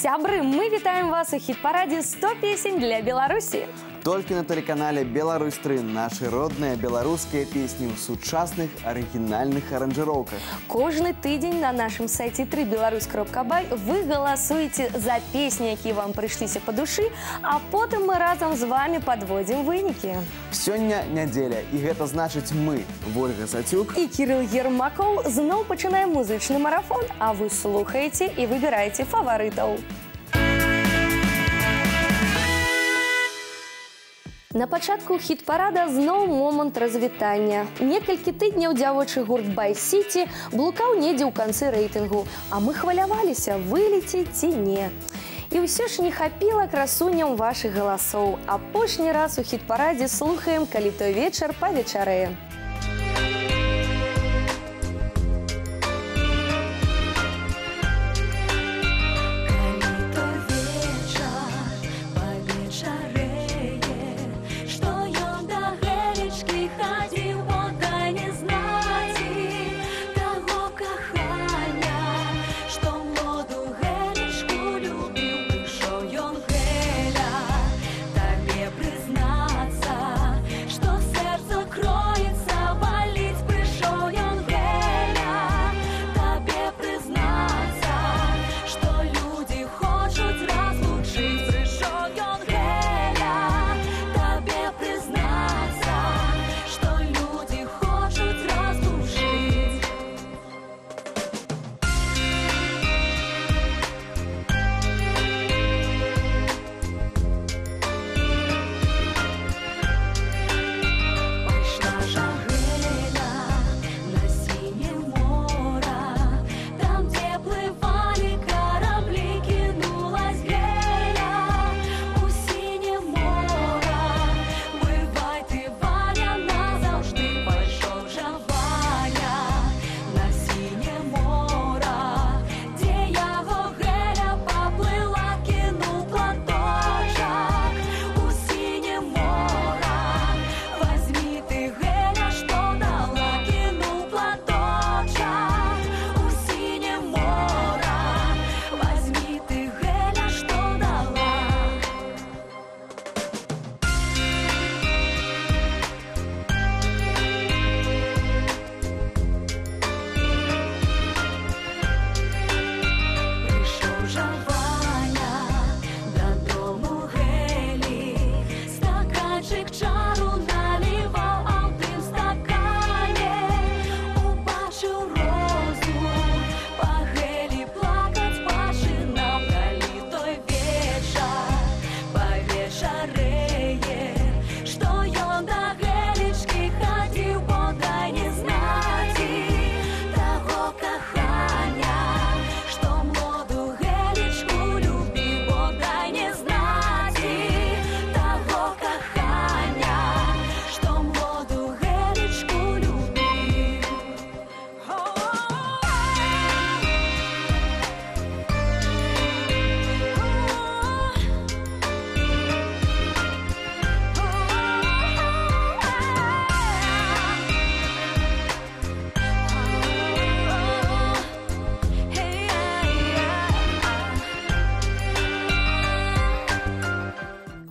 Сябры, мы вітаем вас у хит-параде 100 песен для Беларуси. Только на телеканале «Беларусь-3» наши родные белорусские песни в сучасных оригинальных аранжировках. Кожный тыдзень на нашем сайте 3belarus.by вы голосуете за песни, которые вам пришліся по души, а потом мы разом с вами подводим выники. Сёння неделя, и это значит мы, Вольга Сацюк и Кирилл Ермаков, зноў пачинаем музычный марафон, а вы слухаете и выбираете фаворитов. На пачатку хіт-парада зноў момант развітання. Некалькі тыдняў дзявочы гурт «Бай-Сіці» блукаў недзе ў канцы рэйтынгу, а мы хваляваліся, вылеціць ці не. І ўсё ж не хапіла красуням вашых галасоў. Апошні раз у хіт-парадзе слухаем «Калі той вечар павечарэе».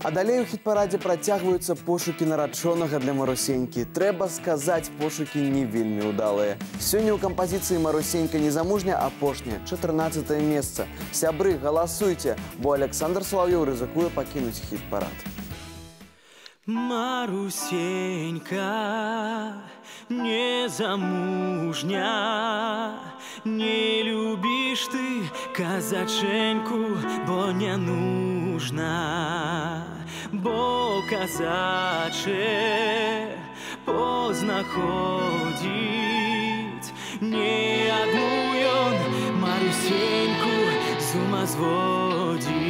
А далей у хіт-парадзе працягваюцца пошукі нарачонага для Марусенькі. Трэба сказаць, пошукі не вельмі ўдалыя. Сёння ў кампазіцыі «Марусенька незамужня» апошняе, 14-е месца. Сябры, галасуйце, бо Александр Соловьёў рызыкуе пакінуць хіт-парад. Марусенька незамужня, не любишь ты казаченьку, бо не нужна, бо казаче познаходить не одну ён Марусеньку з ума зводить.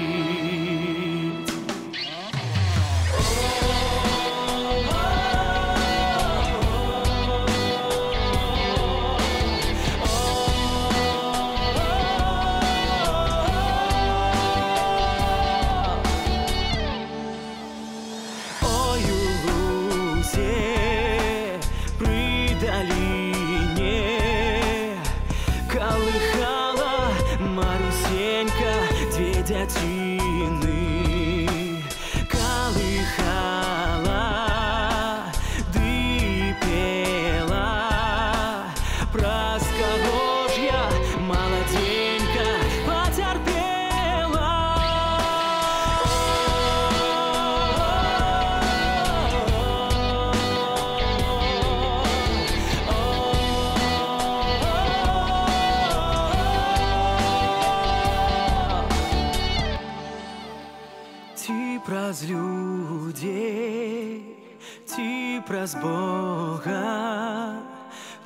Ты праз Бога,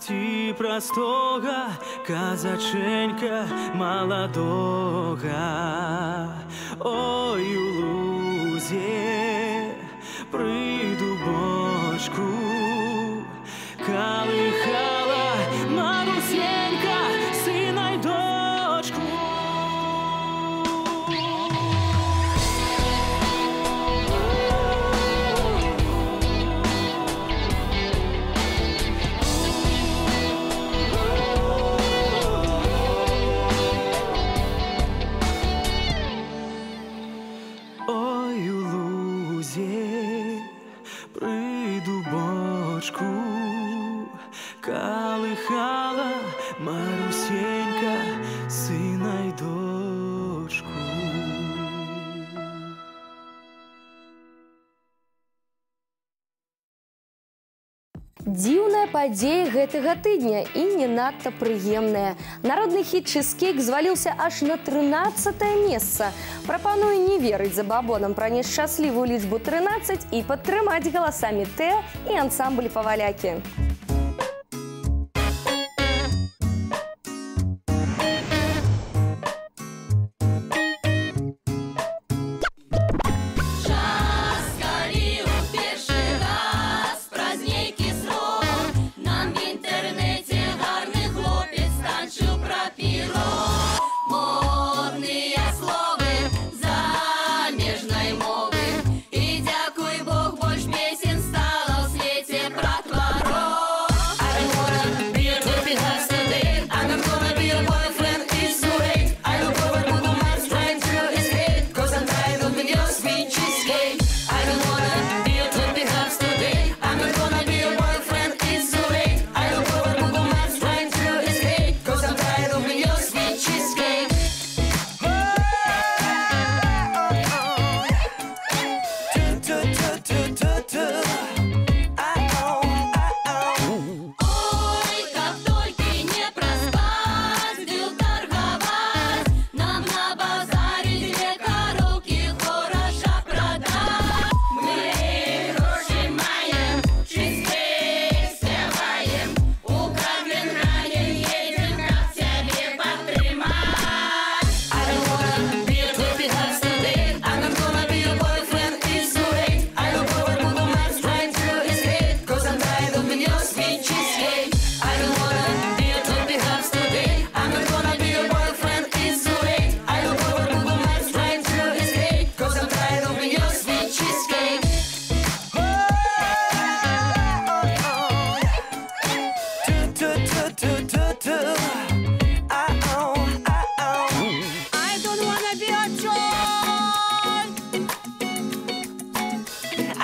ты праз тога казаченька молодога. Ой, у лузе прыйду бочку, колыхала Марусенька, сына и дочку. Ой, у лузе прыйду бочку, колыхала Марусенька, сына и дочку. Дзіўная падзея гэтага тыдня і не надта прыемная. Народны хіт «Чизкейк» зваліўся аж на 13-е месца. Прапаную не верыць забабонам пра нешчаслівую лічбу 13 і падтрымаць галасамі Тэа і ансамбль «Павалякі».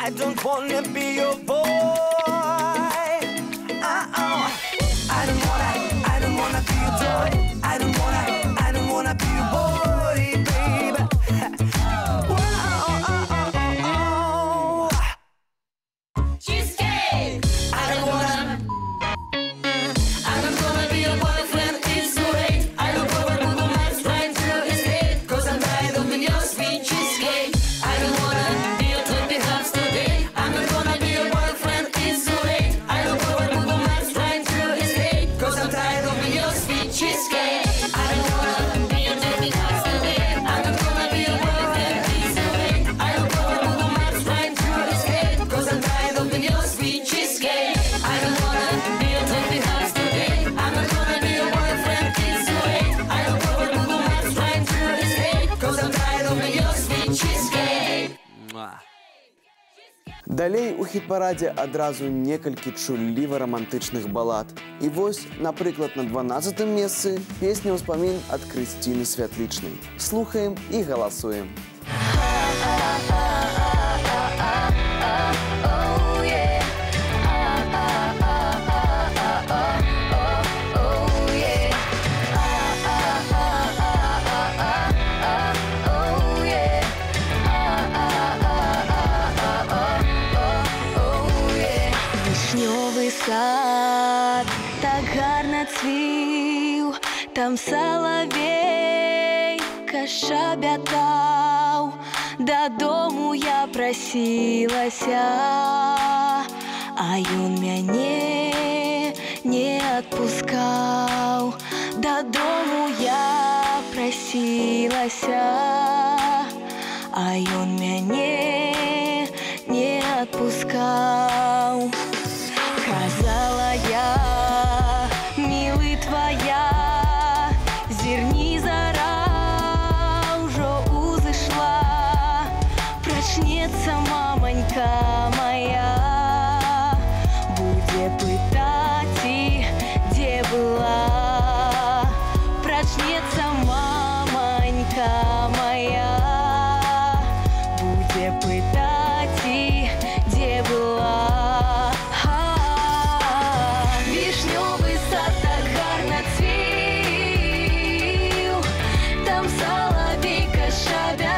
I don't wanna be your boy. I don't wanna be your toy. I don't wanna be your boy, baby. Whoa. Cheesecake. I'm gonna be your boyfriend. It's too late. I look over Google Maps trying to escape, 'cause I'm tired of being your sweet cheesecake. I don't wanna be your toppy house today. I'm not gonna be your boyfriend. It's too late. I look over Google Maps trying to escape, 'cause I'm tired of being your sweet cheesecake. I don't wanna be your toppy house today. I'm not gonna be your boyfriend. It's too late. I look over Google Maps trying to escape, 'cause I'm tired of being your sweet cheesecake. I don't wanna be your toppy house today. I'm not gonna be your boyfriend. It's too late. I look over Google Maps trying to escape, 'cause I'm tired of being your sweet cheesecake. Далей у хіт-парадзе адразу некалькі чулліва-рамантычных балад. І вось, напрыклад, на 12-м месцы песня «Успамін» ад Крысціны Святлічнай. Слухаем і галасуем. Вишнёвый сад так гарно цвіў, там салавейка шабятаў. Дадому я прасілася, а ён мяне не адпускаў. Дадому я прасілася, а ён мяне не адпускаў. Казала я, мілы твая, зірні зара ўжо узышла, прачнецца маманька моя, будзе пытаць, і дзе была. Прачнецца маманька моя, будзе пытаць, і дзе была. Вішнёвы сад так гарна цвіў, там салавейка шабятаў.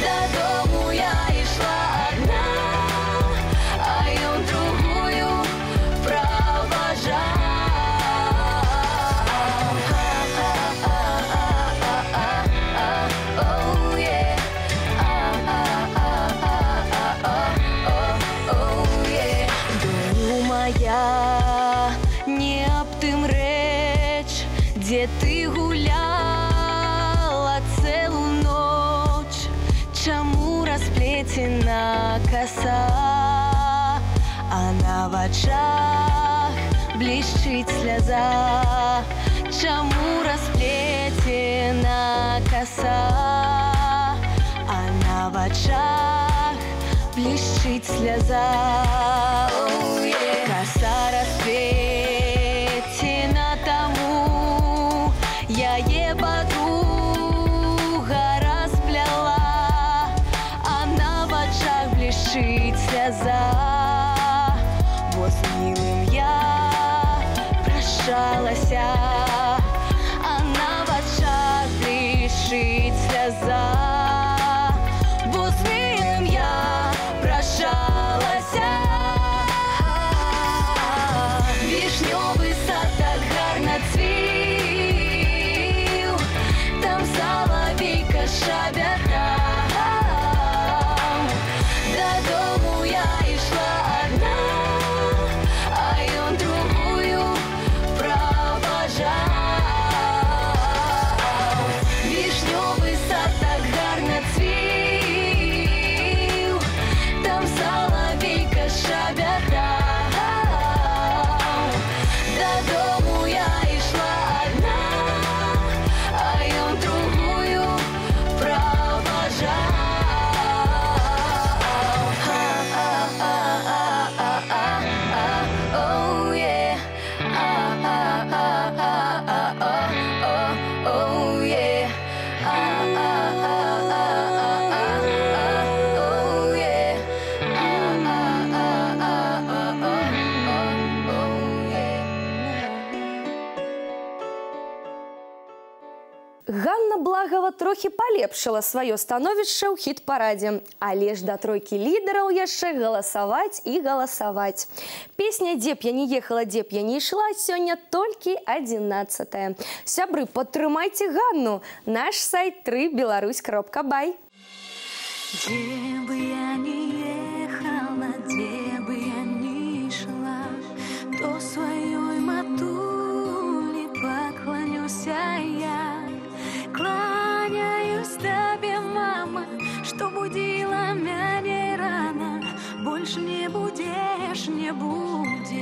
Дадому я ішла адна, а ён другую праважаў. Моя, не аб тым рэч, дзе ты гуляла цэлу ноч, чаму расплецена коса, а на вачах блішчыць сляза. Чаму расплецена коса, а на вачах блішчыць сляза. Коса расплецена таму, яе подруга распляла, а на вачах блішчыць сляза. Бо з мілым я прощалася, а на вачах блішчыць сляза. Бо з мілым я прощалася. Вішнёвы сад так гарна цвіў, там салавейка шабятаў. Дадому я ішла адна, а ён другую праважаў. Вішнёвы сад так гарна цвіў, там салавейка шабятаў. Дадому я ішла адна, а ён другую праважаў. Ганна Благова трохі палепшыла сваё становішча ў хіт-парадзе, але ж да тройкі лідараў яшчэ галасаваць і галасаваць. Песня «Дзе б я не ехала, дзе б я не ішла» сёння толькі 11-е. Сябры, падтрымайце Ганну. Наш сайт www.belарусь.бай. Где бы я ни ехала, где бы я ни шла, то своей матуле поклонюся я. Кланяюсь тебе, мама, что будила меня рано, больше не будешь, не будешь.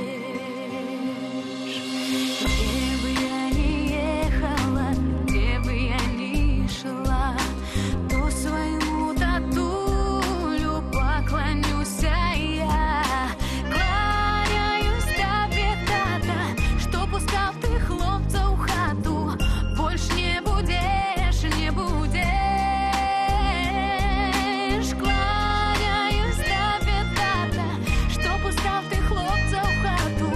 Где бы я ни ехала, где бы я ни шла, то своему татулю поклонюся я. Кланяюсь тебе, тата, что пускав ты хлопца у хату, больше не будешь, не будешь. Кланяюсь тебе, тата, что пускав ты хлопца у хату,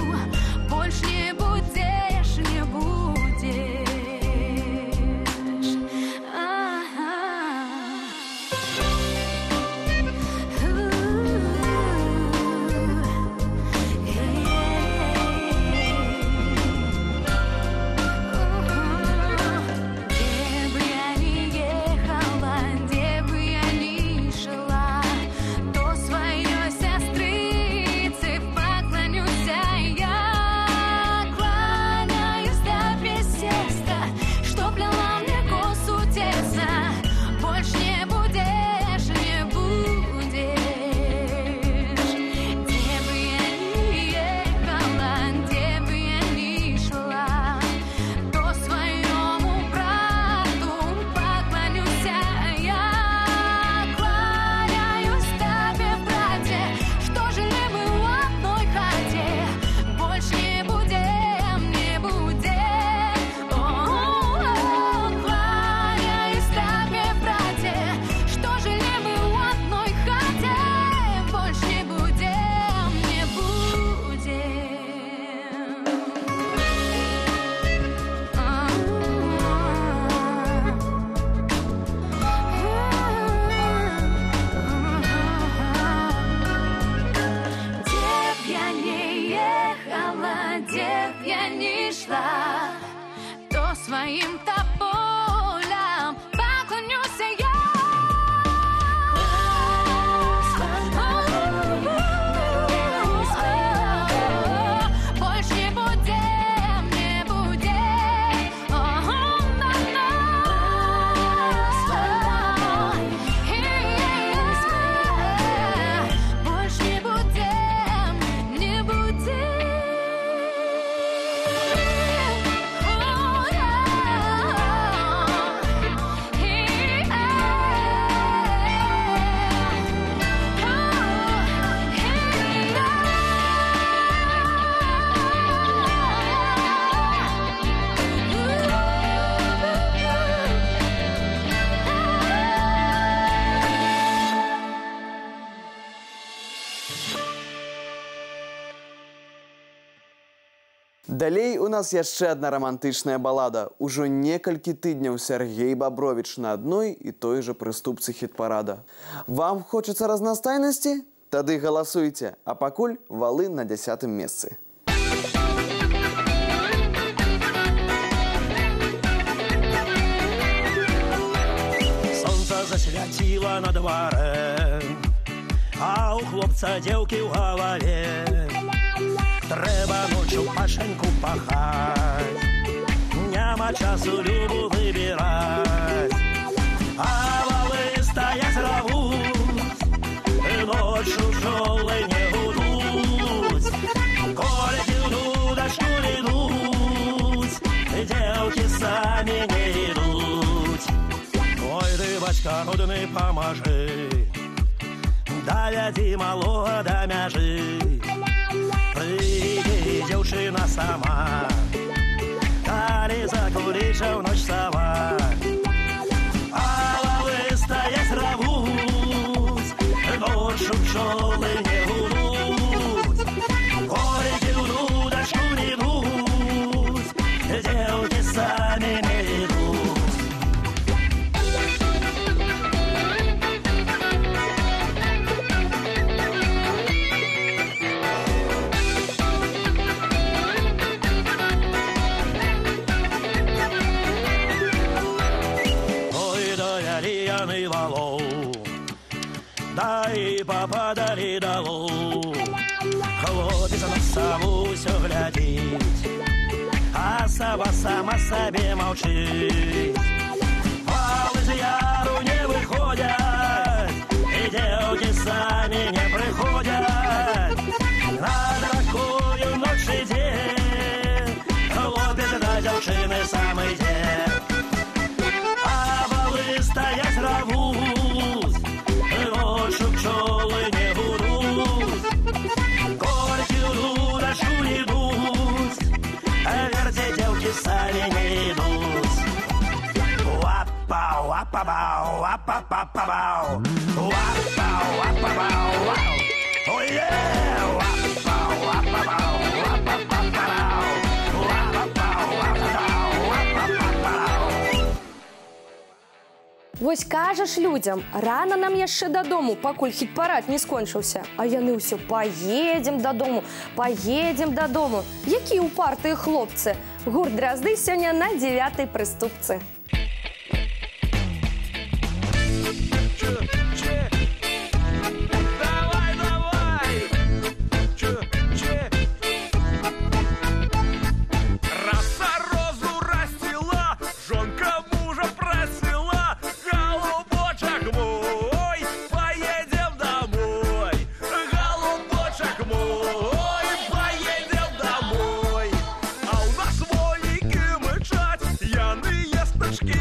Далей у нас яшчэ одна романтычная балада. Ужо некалькі тыдняў Сергей Бобрович на адной і той жа прыступцы хіт-парада. Вам хочацца разнастайнасці? Тады галасуйце, а пакуль валы на 10-м месцы. Сонца засвяціла на дварэ, а у хлопца дзеўкі ў галаве. Трэба ночью пашеньку пахать, няма часу любу выбирать. А валы стоять рвуть, ночью пчелы не гудуть. Кольки в дудочку идут, девки сами не идут. Ой, рыбачка, родный, поможи, доведи малого до мяжи. Прыгай, дзяўчына сама, калі закурыша ў ноч сава. А валы стаяць рвуць, ноччу пчолы не гудуць. Колькі ў дудачку не ідуць, дзеўкі самі не ідуць. Дай попадали долу, хлопец на сову все глядит, а сова сама себе молчит. Валы з яру не выходят, и девки сами не приходят. На такую ночь и день, хлопец да девчины самый день. А валы стоять рвут, ночью пчелы не гудут. Кольки в дудочку идут, а верте девки сами не идут. Вапау, вапабау, вапапапабау, вапау, вапабау, вау. Ой-е! Вапау, вапабау, вапапапабау, вапапау, вапабау, вапапапабау. Вось кажаш людзям, рана нам яшчэ дадому, пакуль хіт-парад не скончыўся. А яны ўсё паедзем дадому, паедзем дадому. Якія упартыя хлопцы. Гурт Дразды сёння на 9-й прыступцы. Яны есточки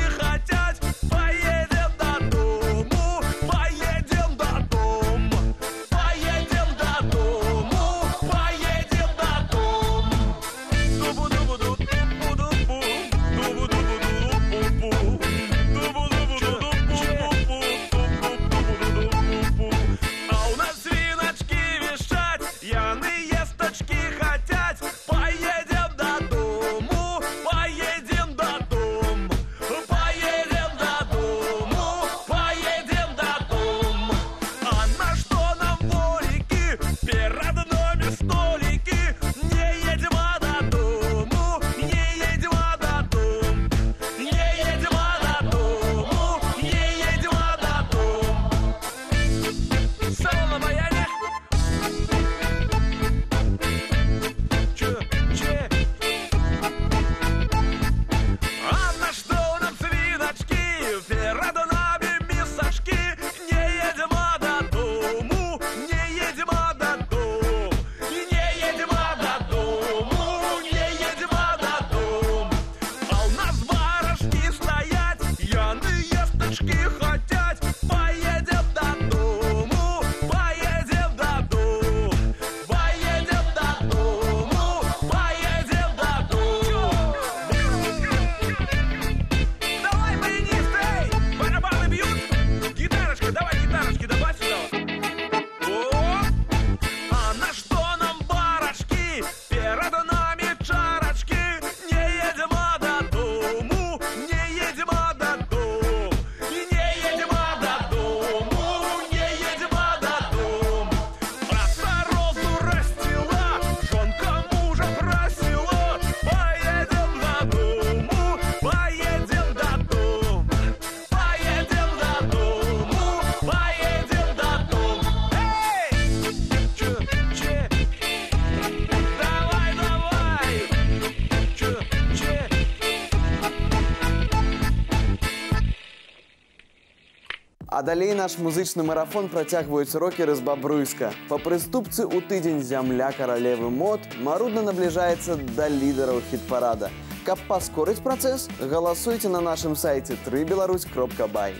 А далей наш музычны марафон працягваюць рокеры з Бабруйска. Па прыступцы ў тыдзень зямля каралевы мод марудна набліжаецца да лідараў хіт-парада. Каб паскорыць працэс, галасуйце на нашым сайце www.3belarus.by.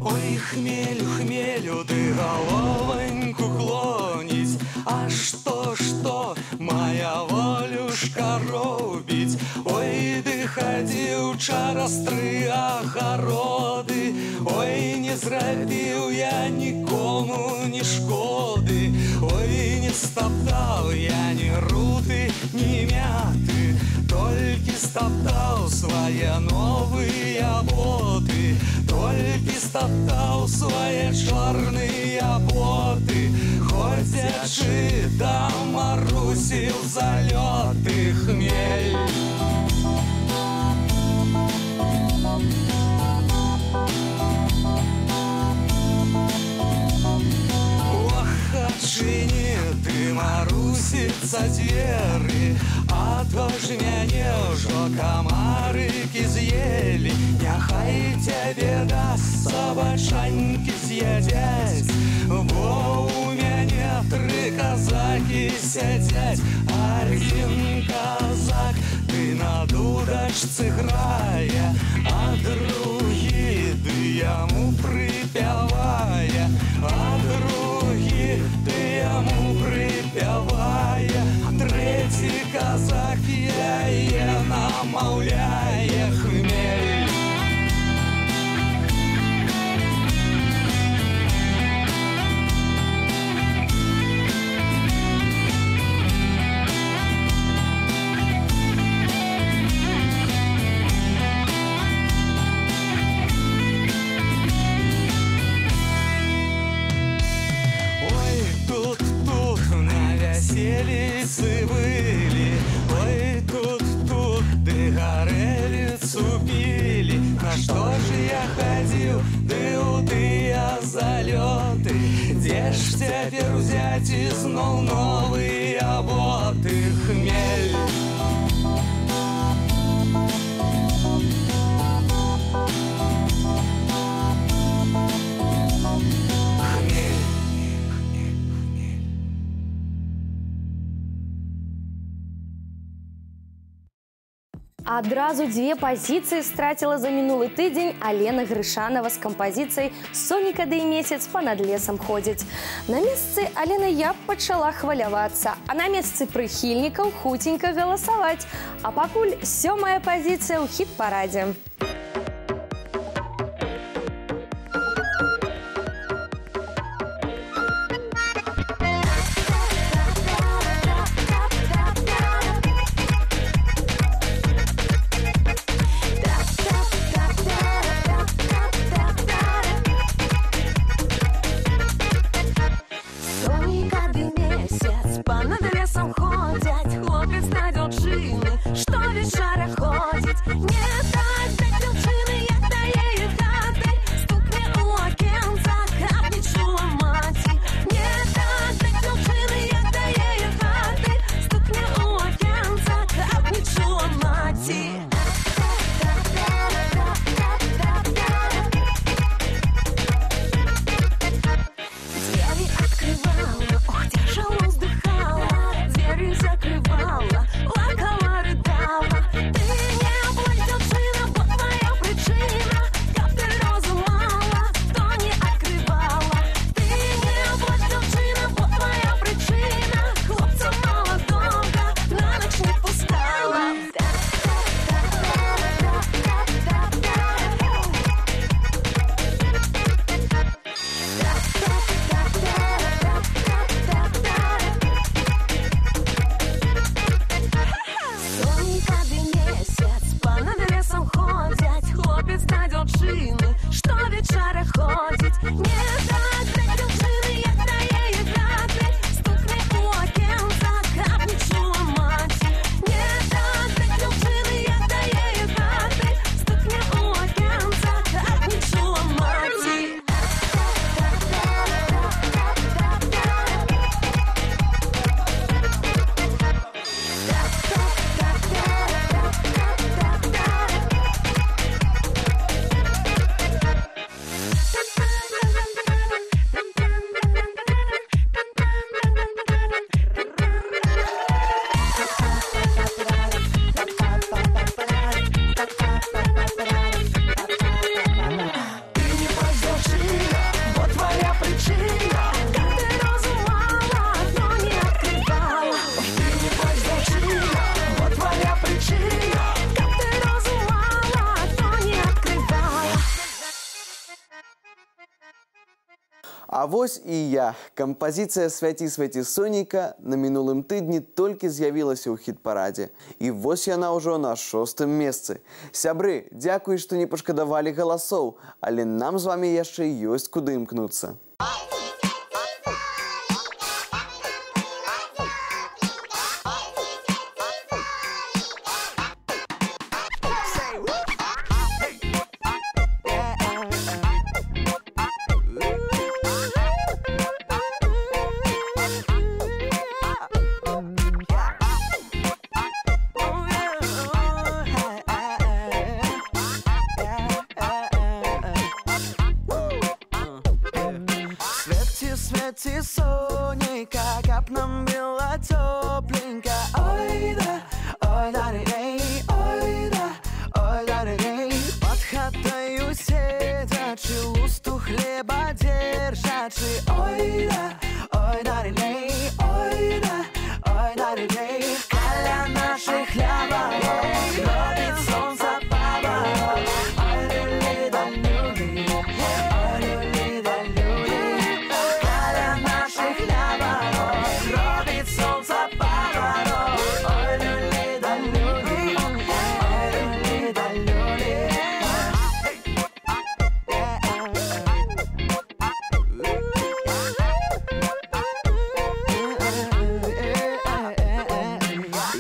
Ой, хмелю, хмелю, ты головоньку клонить, а что, моя волюшка робить? Ой, ты ходил через 3 огороды, ой, не зрабіў я нікому ні шкоды, ой, не стоптал я ни руты, ни мяты, только стоптал свои новые боты, только стоптал свои черные боты, ходячи там морусил залеты хмель. Чини ты, Марусица, двери, а то ж мяне ўжо камарыкі з'елі. Няхай тебе даст собачанькі з'ядзяць, бо у мяне 3 казакі сядзяць. Один казак ты на дудачцы грае, а другі ты яму прыпявае, а другі ты яму припевая, 3-й казак яе намаўляе хмель. Селицы были, ой, тут ты горелицу пили. На что же я ходил, да у тыя залеты? Где ж теперь взять изноў новые боты хмель? Адразу 2 пазіцыі страціла за мінулы тыдзень Алена Грышанова з кампазіцыяй «Сонька ды месяц па-над лесам ходзіць». На месцы Алены я пачала хвалявацца, а на месцы прыхільнікаў хуценька галасаваць. А пакуль 7-я пазіцыя ў хіт-парадзе. Закрывала, лакала, рыдала. Ты не будь, девчина, А вось і я. Кампазіцыя «Свяці, свяці, сонейка» на мінулым тыдні толькі з'явілася ў хіт-парадзе. І вось яна ўжо на 6-м месцы. Сябры, дзякуй, што не пашкадавалі галасоў, але нам з вамі яшчэ ёсць куды імкнуцца. Святи, сонейка, каб нам было тепленько. Ой да, рей, ой да, рей. Под хатою сидячи, лусту хлеба держачи. Ой да, рей, ой да, рей. Каля наших хлябов робит солнце поворот. Ой, люли да люли, ой, люли да люли. Робит солнце поворот. Ой, люли да люли, ой, люли да люли.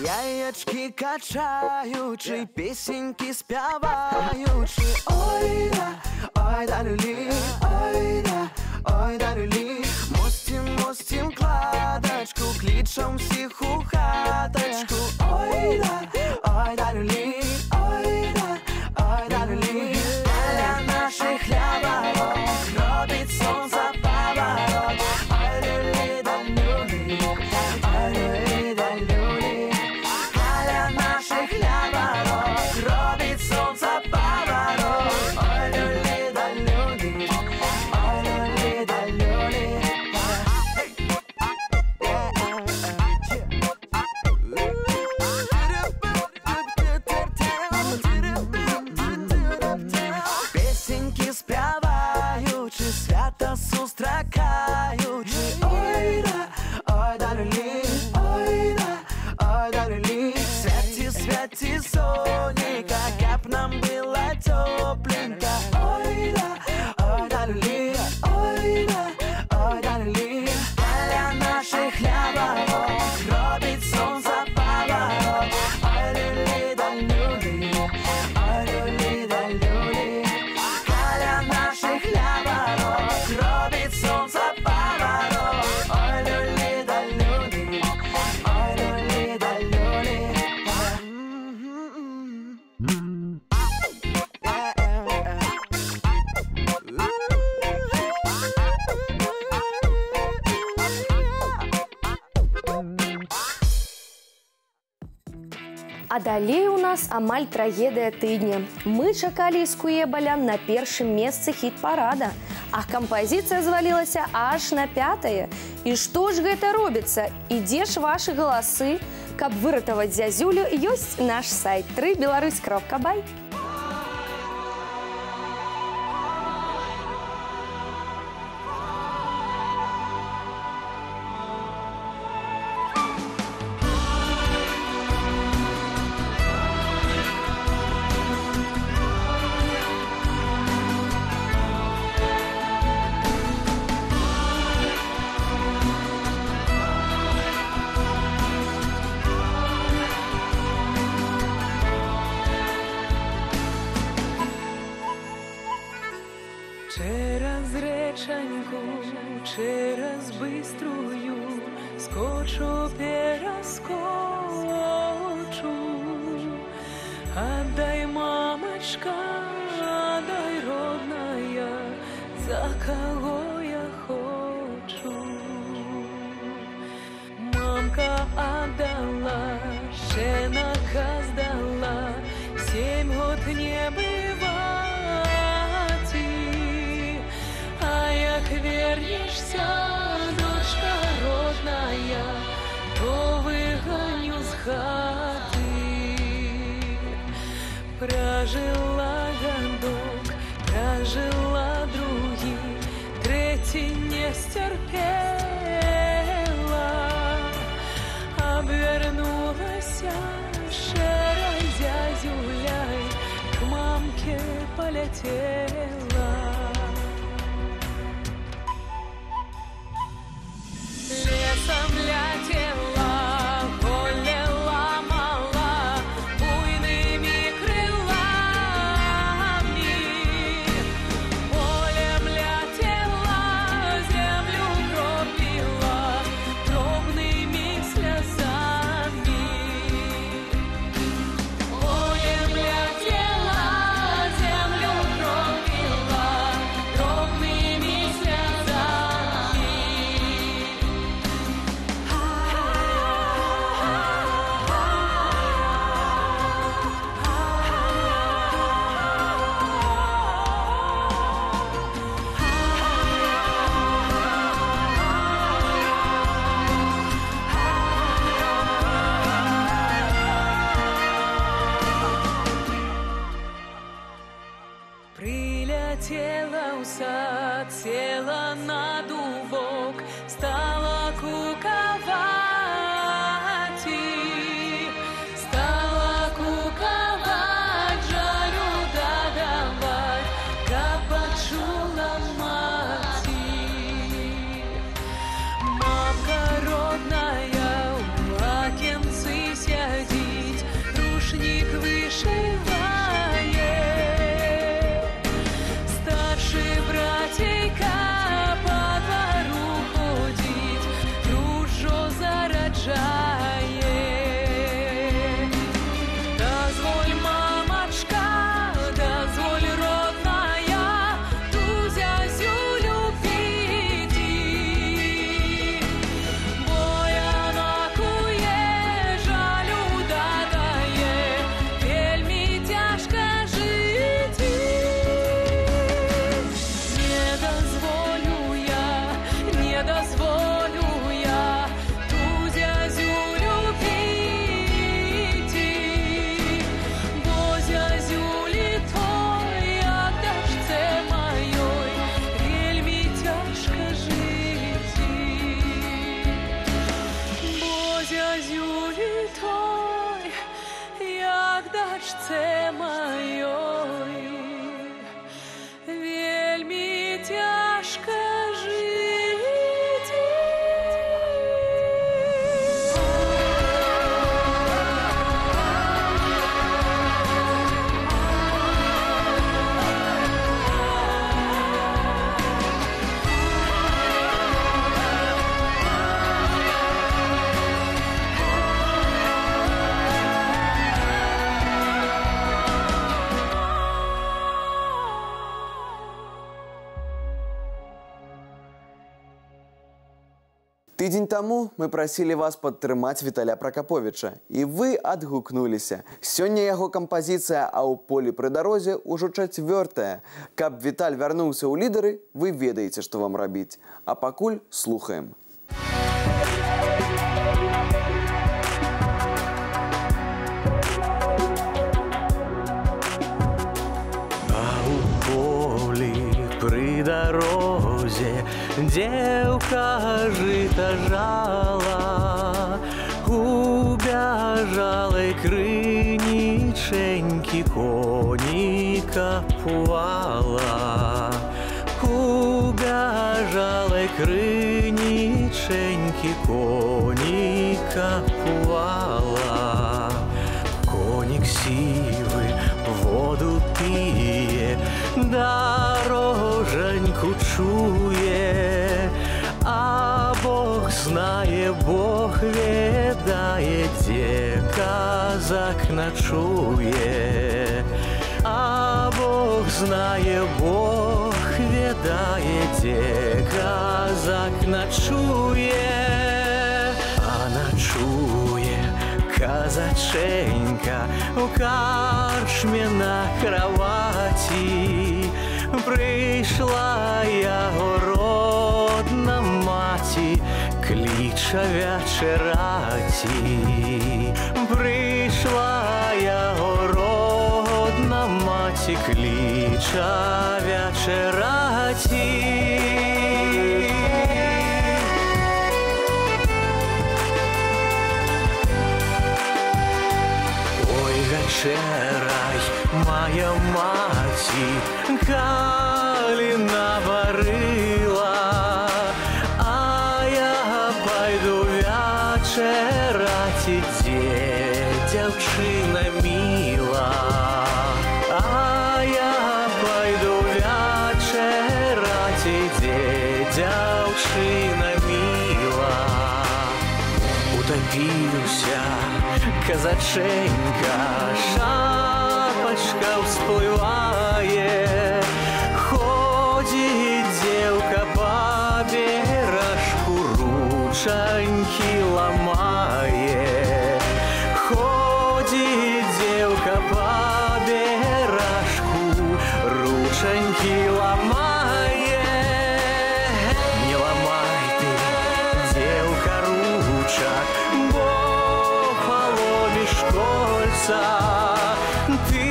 Яєчки качаючи, пісеньки співаючи. Ой да люли, ой да люли. Мостим кладочку, кличем всіх у хаточку. Ой да, люли, ой да, люли. Каля наших хлябов робить сонце поворот. Ой, люли да люли, ой, люли да люли. Каля наших хлябов робить сонце поворот. Ой, люли да люли, ой, люли да люли. Песеньки співаючи, свято зустракаючи. Ой да, люли, ой да, люли. Святі, святі, сонейка, каб нам было тепленько. Ой да, люли, ой да, люли. Каля наших хлябов робить сонце поворот. Ой, люли да люли, ой, люли да люли. Каля наших хлябов робить сонце поворот. Ой, люли да люли, ой, люли да люли. А далей у нас амаль трагедыя тыдня. Мы чакалі Скуебаля на першым месцы хіт-парада, а кампазіцыя звалілася аж на 5-е. І што ж гэта робіцца? І дзе ж вашы галасы? Каб выратаваць зязюлю, ёсць наш сайт www.беларусь.бай. Через реченьку, через биструю, скочу, перескочу. Отдай, мамочка, отдай, родная, за кого я хочу. Мамка отдала, ще наказ дала, 7 год не бывать. А як вернешься, дочка родная, то выгоню с хаты. Прожила годок, прожила другий, 3 смерти не стерпела, обвернулась шерой зязюляй, к мамке полетела. Лесом летела, поле ломала буйными крылами, полем летела, землю кропила дробными слезами. Полем летела, землю кропила дробными слезами. Прилетела у сад, села на дубок, стала куковать, жалю додавать, как почула мати. Мамка родная у окенцы сидит, рушник вышивает. Старший братейка по двору ходит, дружо зараджает. Дозволь, мамочка, дозволь, родная, ту зязюлю видеть. Бо яна куе, жалю додае, вельми тяжко жить. Не дозволю я ту зязюлю видеть. Бо зязюлі той, як дачце маёй, вельми тяжко жить. Бо зязюлі той, як дачце маёй, вельми тяжко жить. Тыдзень таму мы прасілі вас падтрымаць Віталя Пракаповіча, і вы адгукнуліся. Сёння яго кампазіцыя «А ў полі пры дарозе» ўжо 4-я. Каб Віталь вярнуўся ў лідары, вы ведаеце, што вам рабіць. А пакуль слухаем. А ў полі пры дарозе дзеўка жыта жала, у бяжалай крынічэнькі коніка пувала, у бяжалай крынічэнькі коніка пувала. Конік сівы воду піе, дороженьку чуе, а Бог знае, Бог ведае, дзе казак ночуе. А Бог знае, Бог ведае, дзе казак ночуе. А ночуе казаченька у карчме на кровати. Прийшла яго родна маці, кліча вячераці. Прийшла яго родна маці, кліча вячераці. вечерай, моя маці, калі наварыла, а я пайду вечерать, ідзе дзяўчына міла. А я пайду вечерать, ідзе дзяўчына міла. Утопіўся казаченька, шапочка всплывае, ходит девка по бережку, ручоньки ломает. Ходит девка по бережку, ручоньки ломает. Не ломай ты, девка, ручок, бо поломишь кольца. Ты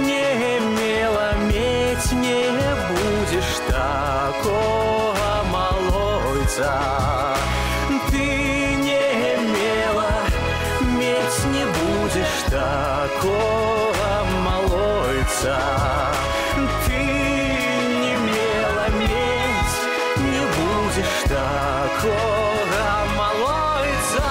не имела медь, не будешь такого малойца. Ты не имела медь, не будешь такого малойца. Ты не имела медь, не будешь такого малойца.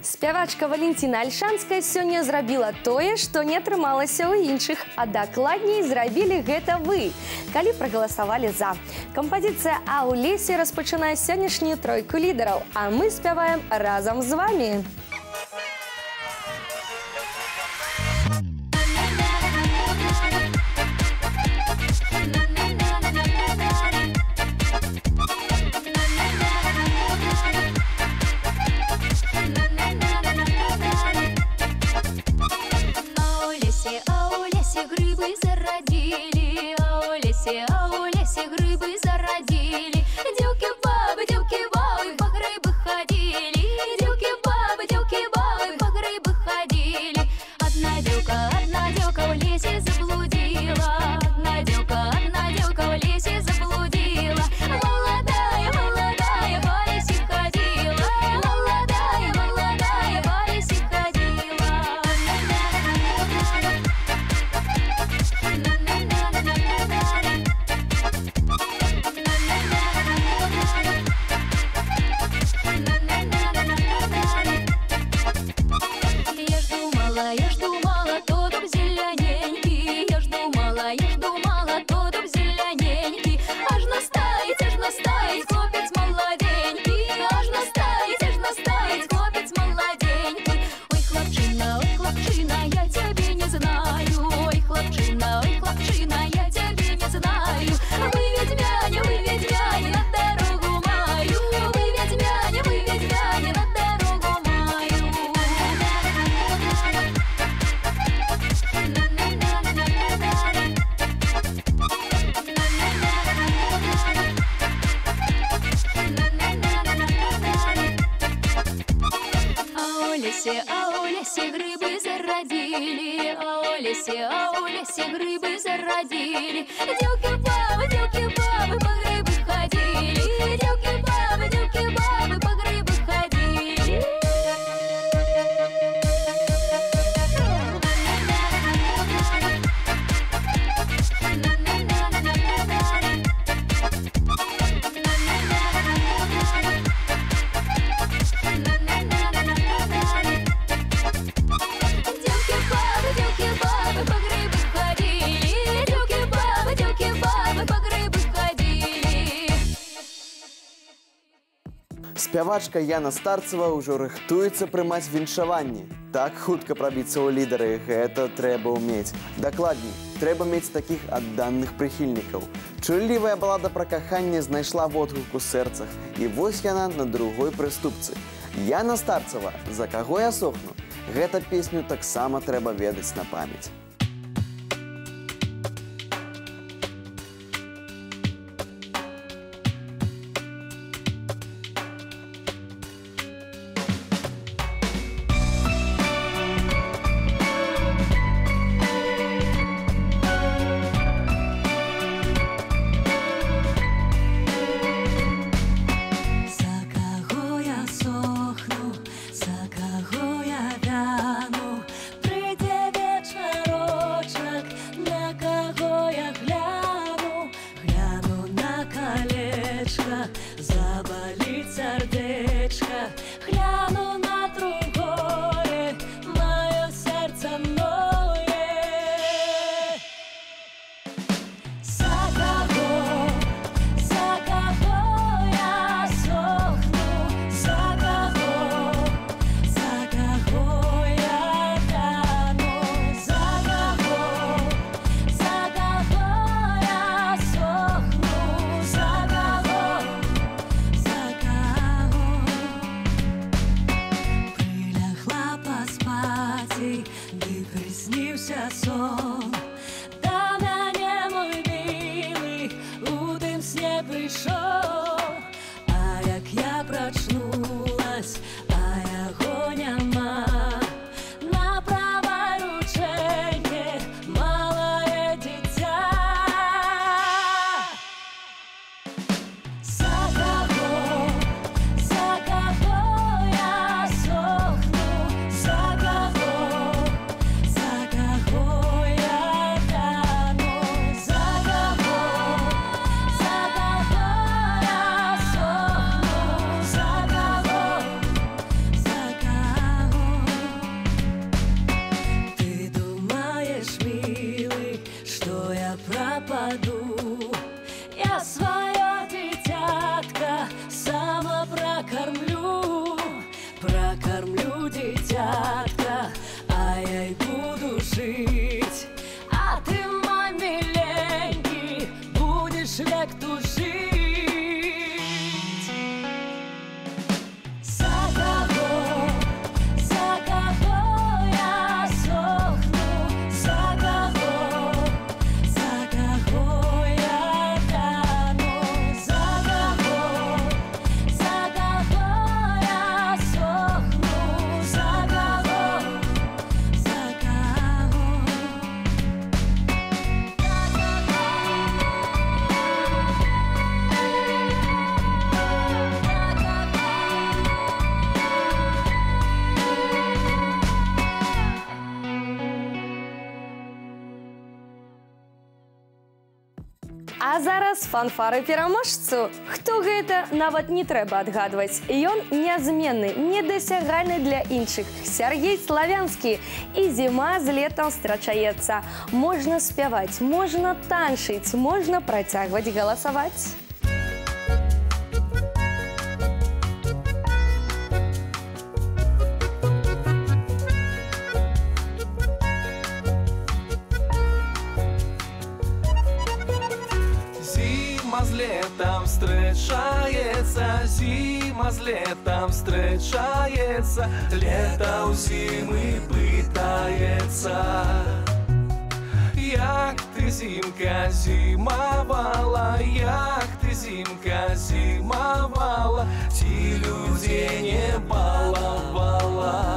Спявачка Валентина Альшанская сёння зрабіла тое, што не атрымалася ў іншых, а дакладней зрабілі гэта вы, калі прагаласавалі за. Кампазіцыя «А ў лесе» распачынае сённяшнюю тройку лідараў, а мы спяваем разам з вамі. Девки-бабы по грибы ходили, девки-бабы по грибы ходили. Одна девка в лесе заблудила, одна девка в лесе заблудила. Молодая по лесе ходила, молодая по лесе ходила. Я ж думала, то дуб зелененький, я ж думала, то дуб зелененький. Аж настаять, хлопец молоденький, аж настаять, хлопец молоденький. Ой, хлопчина, я тебя не знаю, ой, хлопчина, я тебя не знаю. Вы ведьмяне, на дорогу мою, вы ведьмяне, на дорогу мою. А у лесе грибы зародили, а у лесе грибы зародили. Девки-бабы по грибы ходили, девки-бабы по грибы ходили. Девки-бабы по грибы ходили, девки-бабы по грибы ходили. Спявачка Яна Старцева ўжо рыхтуецца прымаць віншаванні. Так хутка прабіцца ў лідары, гэта трэба ўмець. Дакладней, трэба мець такіх адданых прыхільнікаў. Чуллівая балада пра каханне знайшла водгук у сэрцах, і вось яна на другой прыступцы. Яна Старцева, «За каго я сохну». Гэта песню таксама трэба ведаць на памяць. А зараз фанфары пераможцу. Хто гэта, нават не трэба адгадваць. Ён нязменны, недасягальны для іншых. Сергей Славянскі. І зіма з летам страчаецца. Можна спяваць, можна танчыць, можна працягваць галасаваць. Летом встречается, зима с летом встречается, лето у зимы пытается. Як ты, зимка, зимовала, як ты, зимка, зимовала, ти людей не баловала.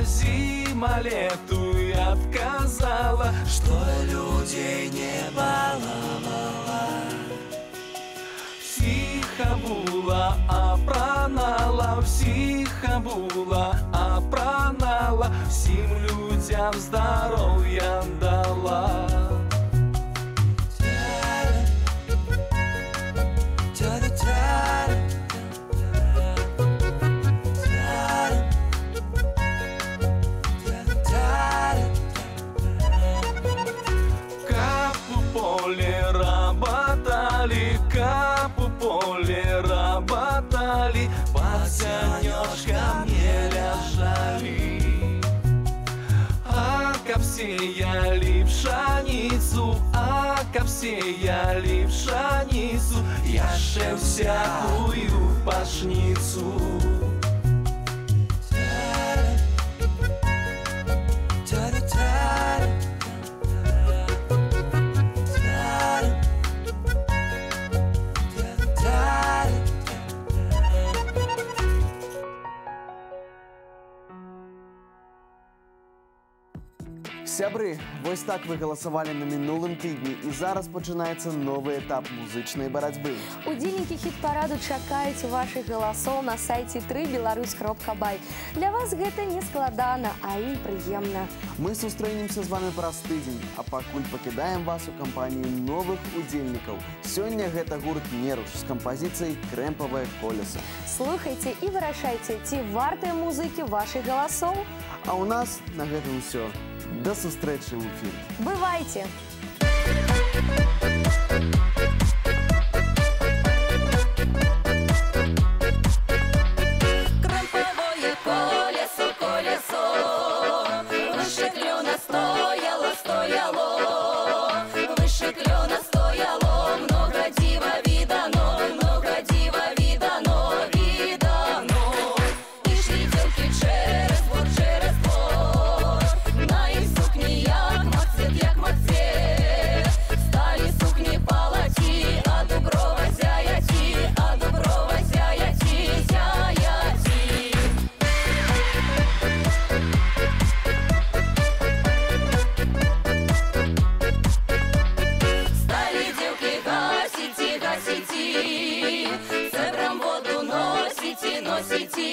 Зима лету и отказала, что людей не баловала. Всіха була, а пронала, всіха була, а пронала, всім людям здоров'я дала. Капу поле работали, под сенёшками лежали. А кап сеяли пшеницу, а кап сеяли пшеницу, яше всякую пашницу. Сябры, вось так вы галасавалі на мінулым тыдні, і зараз пачынаецца новы этап музычнай барацьбы. Удзельнікі хіт-параду чакаюць вашых галасоў на сайце 3belарус.бай. Для вас гэта не складана, а і прыемна. Мы сустрэнемся з вами праз тыдзень, а пакуль пакідаем вас у кампаніі новых удзельнікаў. Сёння гэта гурт «Неруш» з кампазіцыяй «Крэмпавае колесо». Слухайце і вырашайце, ці вартыя музыкі вашых галасоў. А ў нас на гэтым усё. До сустрэчы ў эфіры. Бывайце! Крэмпавое колесо, колесо, выше клёна стояло, стояло, выше клёна стояло, много дива видано, много дива видано, видано. И шли девки через двор, через двор, на их сукни як мацет, стали сукни палаті, а дуброва зяяті, а дуброва зяяті, зяяті. Стали девки гасити, гасити, цебрам воду носите, носите.